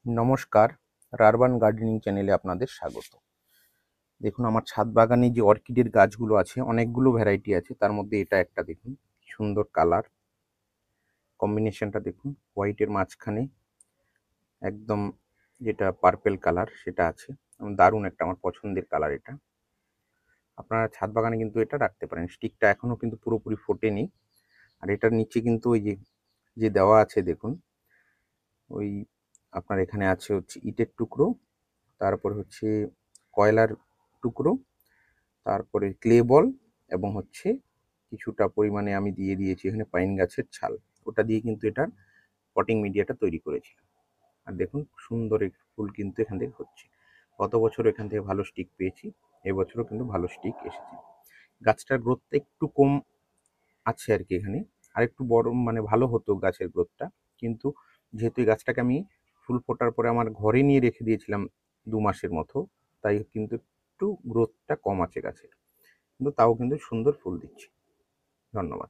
নমস্কার, রারবান গার্ডেনিং চ্যানেলে আপনাদের স্বাগত। দেখুন আমার ছাদ বাগানে যে অর্কিডের গাছগুলো আছে অনেকগুলো ভ্যারাইটি আছে, তার মধ্যে এটা একটা দেখুন, সুন্দর কালার কম্বিনেশনটা দেখুন, হোয়াইটের মাঝখানে একদম যেটা পার্পেল কালার সেটা আছে, দারুণ একটা আমার পছন্দের কালার এটা। আপনারা ছাদ বাগানে কিন্তু এটা রাখতে পারেন। স্টিকটা এখনও কিন্তু পুরোপুরি ফোটেনি, আর এটার নিচে কিন্তু ওই যে দেওয়া আছে দেখুন, ওই আপনার এখানে আছে হচ্ছে ইটের টুকরো, তারপর হচ্ছে কয়লার টুকরো, তারপরে ক্লে বল, এবং হচ্ছে কিছুটা পরিমাণে আমি দিয়ে দিয়েছি এখানে পাইন গাছের ছাল। ওটা দিয়ে কিন্তু এটার পটিং মিডিয়াটা তৈরি করেছি। আর দেখুন সুন্দর এক ফুল কিন্তু এখান থেকে হচ্ছে। গত বছর এখান থেকে ভালো স্টিক পেয়েছি, এবছরও কিন্তু ভালো স্টিক এসেছে। গাছটার গ্রোথটা একটু কম আছে আর কি এখানে, আর একটু বড় মানে ভালো হতো গাছের গ্রোথটা, কিন্তু যেহেতু এই গাছটাকে আমি ফুল ফোটার পরে আমার ঘরে নিয়ে রেখে দিয়েছিলাম 2 মাসের মতো, তাই কিন্তু একটু গ্রোথটা কম আছে গাছের, কিন্তু তাও কিন্তু সুন্দর ফুল দিচ্ছে। ধন্যবাদ।